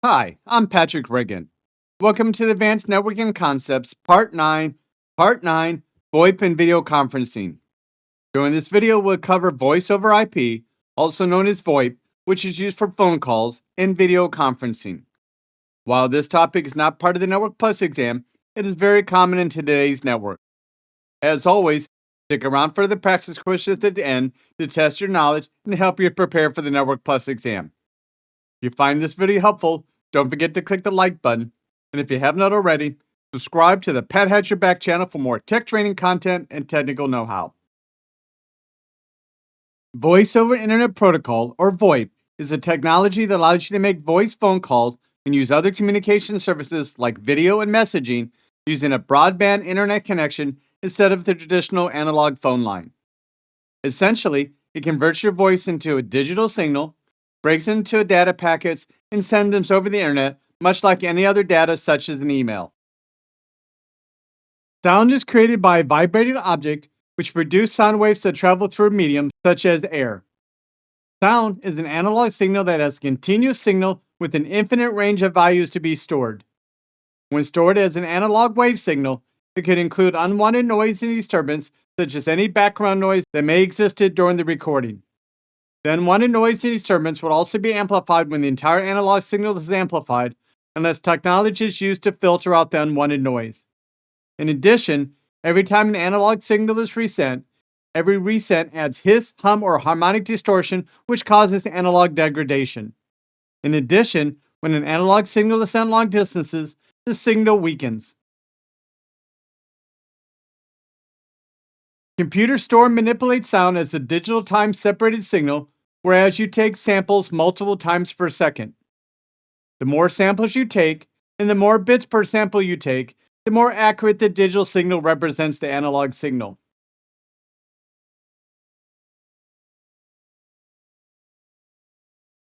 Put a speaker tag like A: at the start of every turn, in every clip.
A: Hi, I'm Patrick Reagan. Welcome to the Advanced Networking Concepts Part 9, VoIP and Video Conferencing. During this video, we'll cover Voice over IP, also known as VoIP, which is used for phone calls, and video conferencing. While this topic is not part of the Network Plus exam, it is very common in today's network. As always, stick around for the practice questions at the end to test your knowledge and help you prepare for the Network Plus exam. If you find this video helpful, don't forget to click the like button. And if you have not already, subscribe to the Pat Has Your Back channel for more tech training content and technical know-how. Voice over Internet Protocol, or VoIP, is a technology that allows you to make voice phone calls and use other communication services like video and messaging using a broadband internet connection instead of the traditional analog phone line. Essentially, it converts your voice into a digital signal, breaks into data packets, and sends them over the internet, much like any other data such as an email. Sound is created by a vibrating object which produces sound waves that travel through a medium such as air. Sound is an analog signal that has a continuous signal with an infinite range of values to be stored. When stored as an analog wave signal, it could include unwanted noise and disturbance, such as any background noise that may exist during the recording. The unwanted noise and disturbance would also be amplified when the entire analog signal is amplified, unless technology is used to filter out the unwanted noise. In addition, every time an analog signal is resent, every reset adds hiss, hum, or harmonic distortion, which causes analog degradation. In addition, when an analog signal is sent long distances, the signal weakens. Computers store and manipulate sound as a digital time-separated signal, whereas you take samples multiple times per second. The more samples you take, and the more bits per sample you take, the more accurate the digital signal represents the analog signal.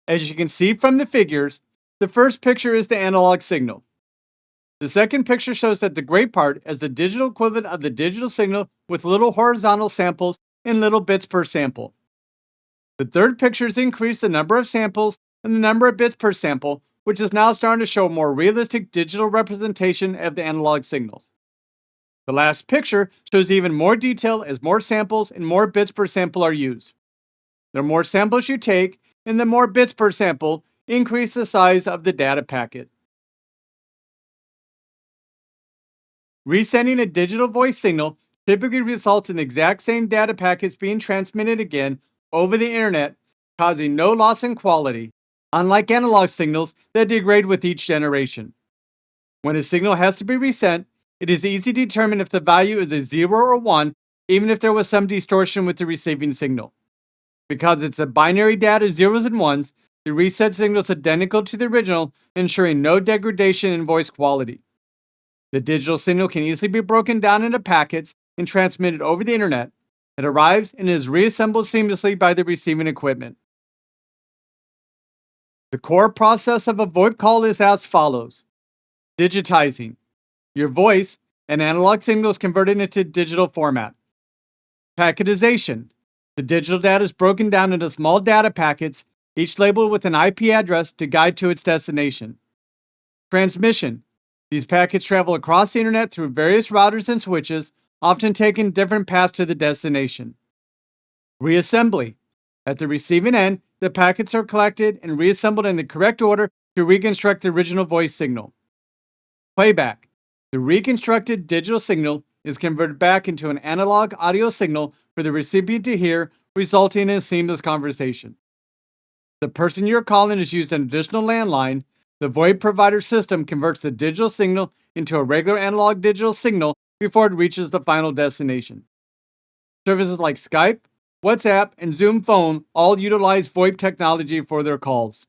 A: As you can see from the figures, the first picture is the analog signal. The second picture shows that the gray part is the digital equivalent of the digital signal with little horizontal samples and little bits per sample. The third picture has increased the number of samples and the number of bits per sample, which is now starting to show a more realistic digital representation of the analog signals. The last picture shows even more detail as more samples and more bits per sample are used. The more samples you take and the more bits per sample increase the size of the data packet. Resending a digital voice signal typically results in the exact same data packets being transmitted again over the internet, causing no loss in quality, unlike analog signals that degrade with each generation. When a signal has to be resent, it is easy to determine if the value is a 0 or 1, even if there was some distortion with the receiving signal. Because it's a binary data zeros and ones, the reset signal is identical to the original, ensuring no degradation in voice quality. The digital signal can easily be broken down into packets and transmitted over the internet. It arrives and is reassembled seamlessly by the receiving equipment. The core process of a VoIP call is as follows. Digitizing. Your voice, an analog signal, is converted into digital format. Packetization. The digital data is broken down into small data packets, each labeled with an IP address to guide to its destination. Transmission. These packets travel across the internet through various routers and switches, often taking different paths to the destination. Reassembly. At the receiving end, the packets are collected and reassembled in the correct order to reconstruct the original voice signal. Playback. The reconstructed digital signal is converted back into an analog audio signal for the recipient to hear, resulting in a seamless conversation. The person you're calling is used an additional landline. The VoIP provider system converts the digital signal into a regular analog digital signal before it reaches the final destination. Services like Skype, WhatsApp, and Zoom Phone all utilize VoIP technology for their calls.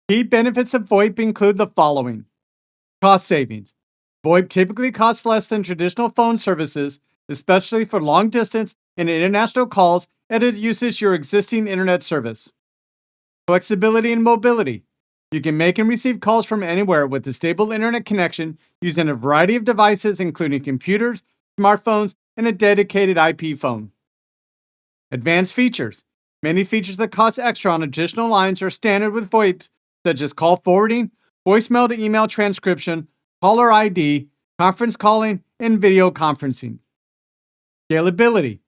A: Key benefits of VoIP include the following. Cost savings. VoIP typically costs less than traditional phone services, especially for long distance and international calls, and it uses your existing internet service. Flexibility and mobility. You can make and receive calls from anywhere with a stable internet connection using a variety of devices, including computers, smartphones, and a dedicated IP phone. Advanced features. Many features that cost extra on additional lines are standard with VoIP, such as call forwarding, voicemail to email transcription, caller ID, conference calling, and video conferencing. Scalability.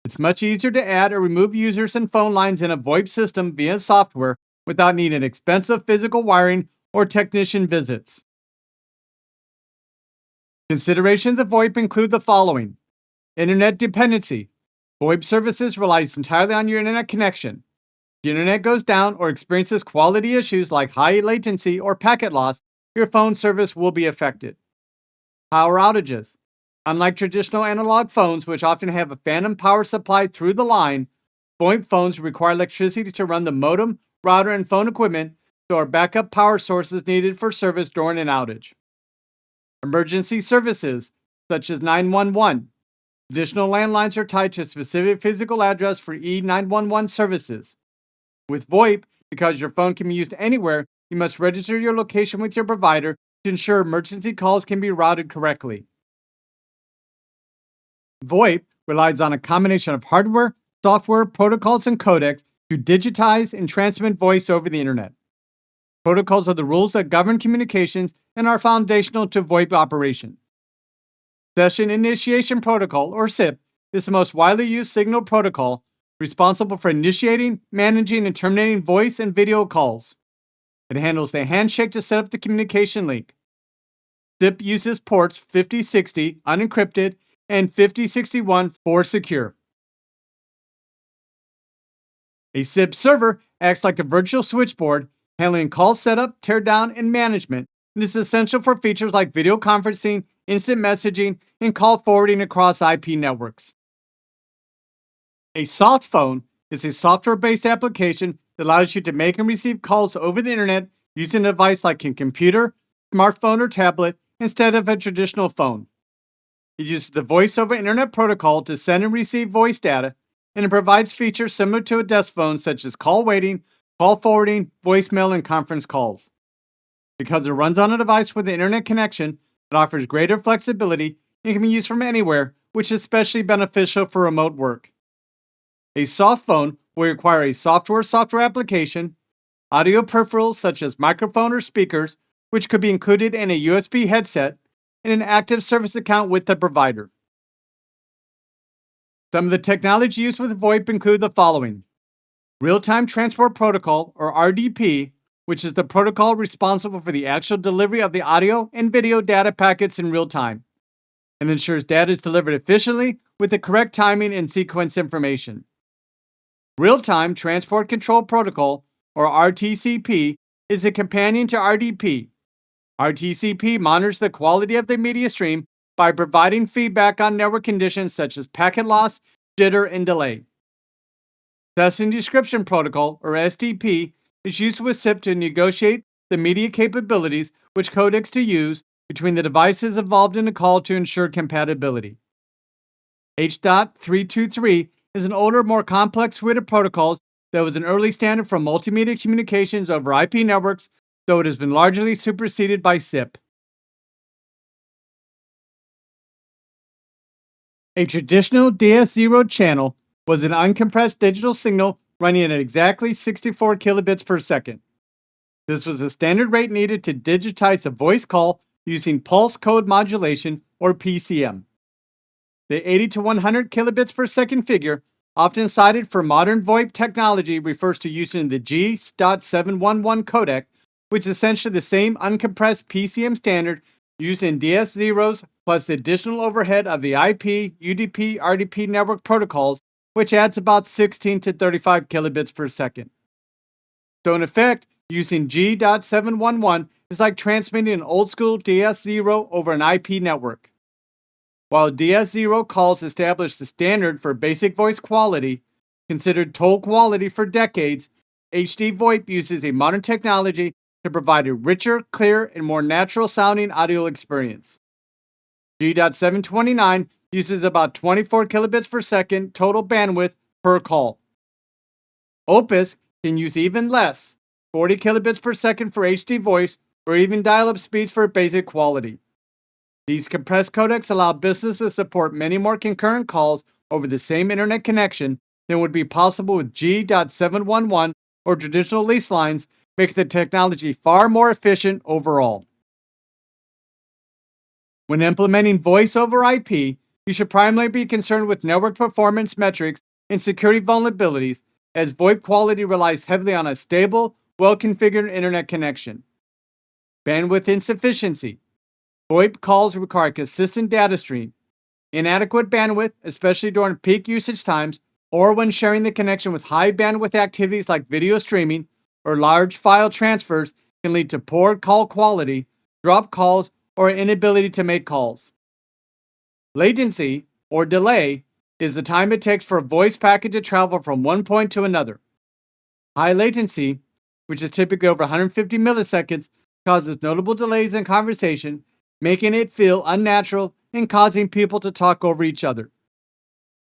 A: It's much easier to add or remove users and phone lines in a VoIP system via software without needing expensive physical wiring or technician visits. Considerations of VoIP include the following: internet dependency. VoIP services relies entirely on your internet connection. If the internet goes down or experiences quality issues like high latency or packet loss, your phone service will be affected. Power outages. Unlike traditional analog phones, which often have a phantom power supply through the line, VoIP phones require electricity to run the modem, router, and phone equipment, so our backup power source is needed for service during an outage. Emergency services, such as 911. Additional landlines are tied to a specific physical address for E911 services. With VoIP, because your phone can be used anywhere, you must register your location with your provider to ensure emergency calls can be routed correctly. VoIP relies on a combination of hardware, software, protocols, and codecs to digitize and transmit voice over the internet. Protocols are the rules that govern communications and are foundational to VoIP operation. Session Initiation Protocol, or SIP, is the most widely used signal protocol responsible for initiating, managing, and terminating voice and video calls. It handles the handshake to set up the communication link. SIP uses ports 5060 unencrypted and 5061 for secure. A SIP server acts like a virtual switchboard, handling call setup, teardown, and management, and is essential for features like video conferencing, instant messaging, and call forwarding across IP networks. A soft phone is a software-based application that allows you to make and receive calls over the internet using a device like a computer, smartphone, or tablet instead of a traditional phone. It uses the Voice over Internet Protocol to send and receive voice data, and it provides features similar to a desk phone such as call waiting, call forwarding, voicemail, and conference calls. Because it runs on a device with an internet connection, it offers greater flexibility and can be used from anywhere, which is especially beneficial for remote work. A soft phone will require a software application, audio peripherals such as microphone or speakers, which could be included in a USB headset, and an active service account with the provider. Some of the technology used with VoIP include the following: Real-Time Transport Protocol, or RDP, which is the protocol responsible for the actual delivery of the audio and video data packets in real time, and ensures data is delivered efficiently with the correct timing and sequence information. Real-Time Transport Control Protocol, or RTCP, is a companion to RDP. RTCP monitors the quality of the media stream by providing feedback on network conditions such as packet loss, jitter, and delay. Session Description Protocol, or SDP, is used with SIP to negotiate the media capabilities, which codecs to use between the devices involved in a call to ensure compatibility. H.323 is an older, more complex suite of protocols that was an early standard for multimedia communications over IP networks, though it has been largely superseded by SIP. A traditional DS0 channel was an uncompressed digital signal running at exactly 64 kilobits per second. This was the standard rate needed to digitize a voice call using pulse code modulation, or PCM. The 80 to 100 kilobits per second figure, often cited for modern VoIP technology, refers to using the G.711 codec, which is essentially the same uncompressed PCM standard used in DS0s, plus the additional overhead of the IP, UDP, RDP network protocols, which adds about 16 to 35 kilobits per second. So in effect, using G.711 is like transmitting an old-school DS0 over an IP network. While DS0 calls established the standard for basic voice quality, considered toll quality for decades, HD VoIP uses a modern technology to provide a richer, clearer, and more natural-sounding audio experience. G.729 uses about 24 kilobits per second total bandwidth per call. Opus can use even less, 40 kilobits per second for HD voice, or even dial-up speeds for basic quality. These compressed codecs allow businesses to support many more concurrent calls over the same internet connection than would be possible with G.711 or traditional lease lines, making the technology far more efficient overall. When implementing voice over IP, you should primarily be concerned with network performance metrics and security vulnerabilities, as VoIP quality relies heavily on a stable, well-configured internet connection. Bandwidth insufficiency. VoIP calls require a consistent data stream. Inadequate bandwidth, especially during peak usage times or when sharing the connection with high bandwidth activities like video streaming or large file transfers, can lead to poor call quality, dropped calls, or inability to make calls. Latency, or delay, is the time it takes for a voice packet to travel from one point to another. High latency, which is typically over 150 milliseconds, causes notable delays in conversation, making it feel unnatural and causing people to talk over each other.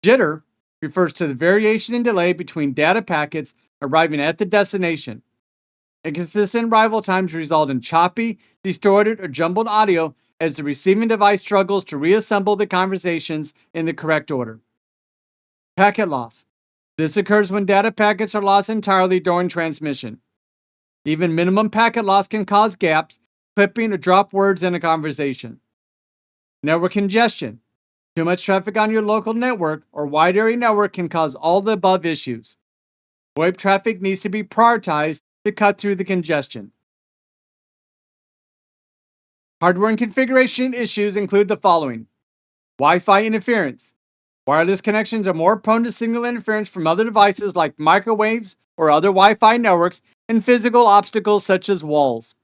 A: Jitter refers to the variation in delay between data packets arriving at the destination. Inconsistent arrival times result in choppy, distorted, or jumbled audio as the receiving device struggles to reassemble the conversations in the correct order. Packet loss. This occurs when data packets are lost entirely during transmission. Even minimum packet loss can cause gaps, clipping, or drop words in a conversation. Network congestion. Too much traffic on your local network or wide area network can cause all the above issues. VoIP traffic needs to be prioritized to cut through the congestion. Hardware and configuration issues include the following: Wi-Fi interference. Wireless connections are more prone to signal interference from other devices like microwaves or other Wi-Fi networks and physical obstacles such as walls.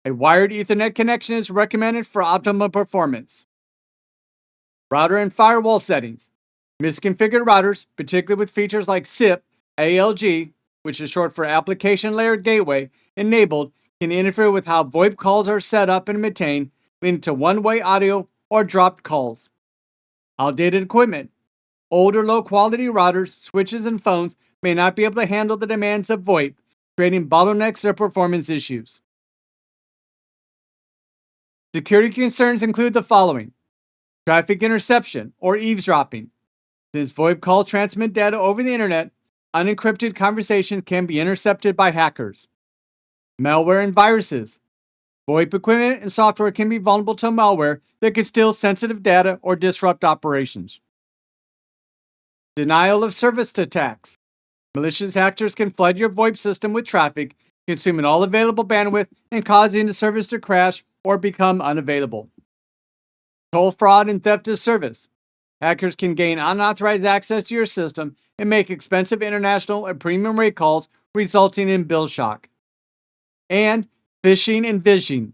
A: A wired Ethernet connection is recommended for optimal performance. Router and firewall settings. Misconfigured routers, particularly with features like SIP, ALG, which is short for Application Layer Gateway, enabled, can interfere with how VoIP calls are set up and maintained, leading to one-way audio or dropped calls. Outdated equipment. Older low-quality routers, switches, and phones may not be able to handle the demands of VoIP, creating bottlenecks or performance issues. Security concerns include the following: traffic interception or eavesdropping. Since VoIP calls transmit data over the internet, unencrypted conversations can be intercepted by hackers. Malware and viruses. VoIP equipment and software can be vulnerable to malware that can steal sensitive data or disrupt operations. Denial of service attacks. Malicious actors can flood your VoIP system with traffic, consuming all available bandwidth and causing the service to crash or become unavailable. Toll fraud and theft of service. Hackers can gain unauthorized access to your system and make expensive international and premium rate calls, resulting in bill shock. And phishing and vishing.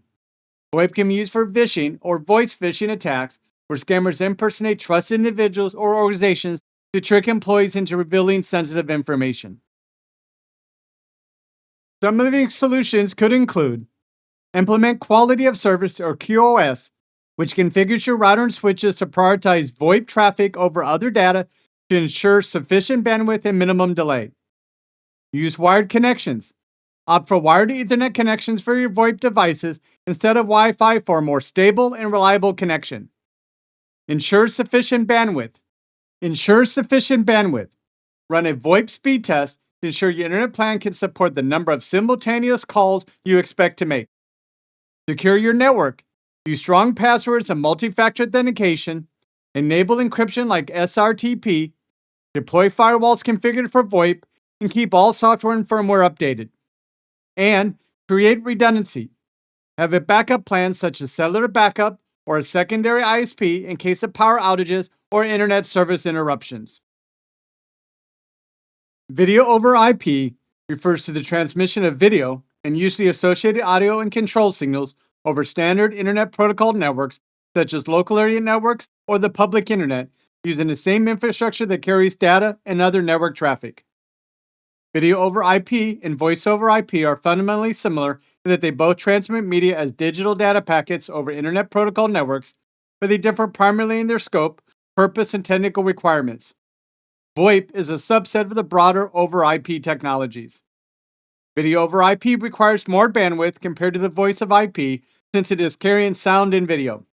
A: VoIP can be used for vishing or voice phishing attacks, where scammers impersonate trusted individuals or organizations to trick employees into revealing sensitive information. Some of these solutions could include: implement quality of service or QoS, which configures your router and switches to prioritize VoIP traffic over other data to ensure sufficient bandwidth and minimum delay. Use wired connections. Opt for wired Ethernet connections for your VoIP devices instead of Wi-Fi for a more stable and reliable connection. Ensure sufficient bandwidth. Run a VoIP speed test to ensure your internet plan can support the number of simultaneous calls you expect to make. Secure your network. Use strong passwords and multi-factor authentication. Enable encryption like SRTP. Deploy firewalls configured for VoIP, and keep all software and firmware updated. And create redundancy. Have a backup plan such as cellular backup or a secondary ISP in case of power outages or internet service interruptions. Video over IP refers to the transmission of video and usually associated audio and control signals over standard internet protocol networks such as local area networks or the public internet, using the same infrastructure that carries data and other network traffic. Video over IP and voice over IP are fundamentally similar in that they both transmit media as digital data packets over internet protocol networks, but they differ primarily in their scope, purpose, and technical requirements. VoIP is a subset of the broader over IP technologies. Video over IP requires more bandwidth compared to the voice of IP since it is carrying sound and video.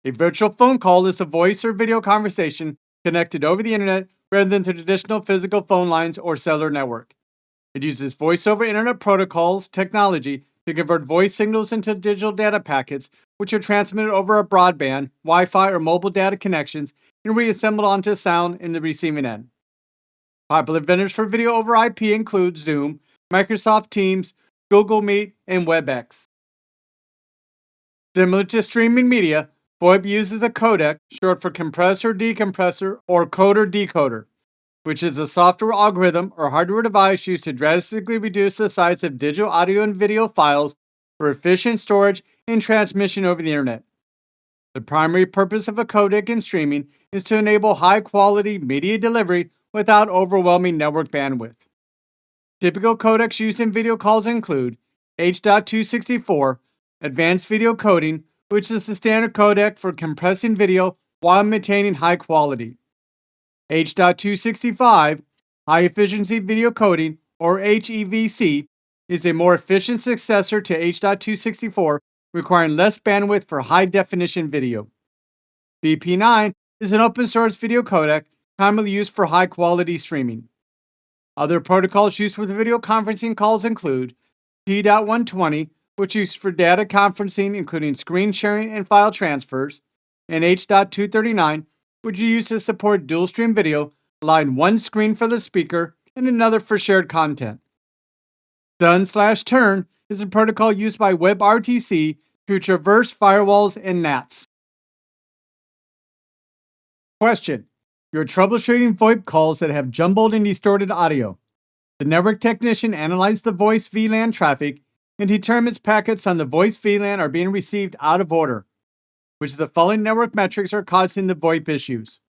A: A virtual phone call is a voice or video conversation connected over the internet rather than through traditional physical phone lines or cellular network. It uses voice over internet protocols technology to convert voice signals into digital data packets, which are transmitted over a broadband, Wi-Fi, or mobile data connections and reassembled onto sound in the receiving end. Popular vendors for video over IP include Zoom, Microsoft Teams, Google Meet, and WebEx. Similar to streaming media, VoIP uses a codec, short for compressor decompressor or coder decoder, which is a software algorithm or hardware device used to drastically reduce the size of digital audio and video files for efficient storage and transmission over the internet. The primary purpose of a codec in streaming is to enable high-quality media delivery without overwhelming network bandwidth. Typical codecs used in video calls include H.264, Advanced Video Coding, which is the standard codec for compressing video while maintaining high quality. H.265, High Efficiency Video Coding, or HEVC, is a more efficient successor to H.264, requiring less bandwidth for high-definition video. BP9 is an open-source video codec commonly used for high-quality streaming. Other protocols used with video conferencing calls include T.120, which is used for data conferencing, including screen sharing and file transfers, and H.239, which is used to support dual stream video, allowing one screen for the speaker and another for shared content. Stun/Turn is a protocol used by WebRTC to traverse firewalls and NATs. Question: You're troubleshooting VoIP calls that have jumbled and distorted audio. The network technician analyzes the voice VLAN traffic and determines packets on the voice VLAN are being received out of order, which of the following network metrics are causing the VoIP issues.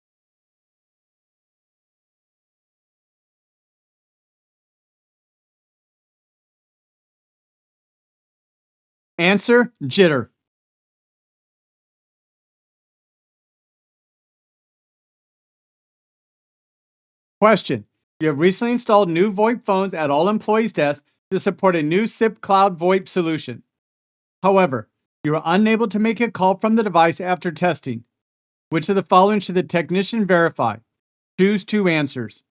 A: Answer: jitter. Question: You have recently installed new VoIP phones at all employees' desks to support a new SIP cloud VoIP solution. However, you are unable to make a call from the device after testing. Which of the following should the technician verify? Choose two answers.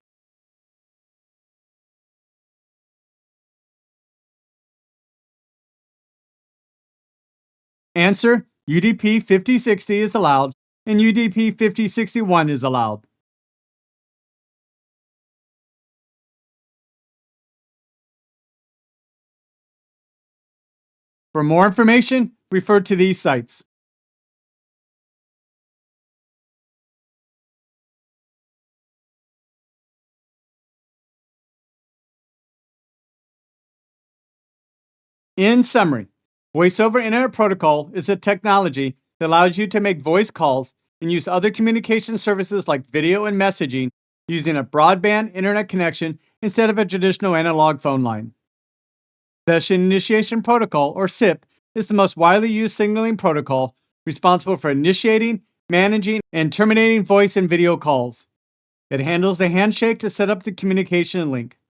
A: Answer: UDP 5060 is allowed and UDP 5061 is allowed. For more information, refer to these sites. In summary, Voice over Internet Protocol is a technology that allows you to make voice calls and use other communication services like video and messaging using a broadband internet connection instead of a traditional analog phone line. Session Initiation Protocol, or SIP, is the most widely used signaling protocol responsible for initiating, managing, and terminating voice and video calls. It handles the handshake to set up the communication link.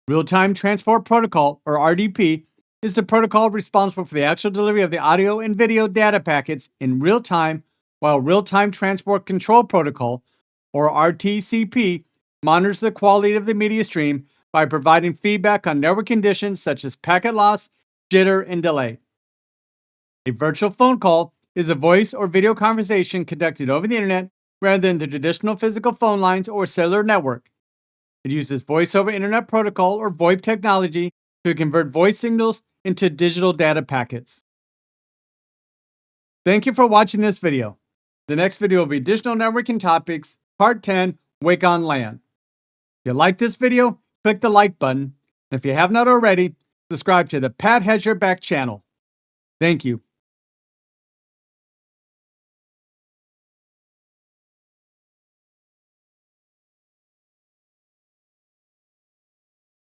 A: Real-Time Transport Protocol, or RDP, is the protocol responsible for the actual delivery of the audio and video data packets in real time, while Real-Time Transport Control Protocol, or RTCP, monitors the quality of the media stream by providing feedback on network conditions such as packet loss, jitter, and delay. A virtual phone call is a voice or video conversation conducted over the internet rather than the traditional physical phone lines or cellular network. It uses voice over internet protocol or VoIP technology to convert voice signals into digital data packets. Thank you for watching this video. The next video will be additional networking topics, part 10, Wake on LAN. If you like this video, click the like button. And if you have not already, subscribe to the Pat Has Your Back channel. Thank you.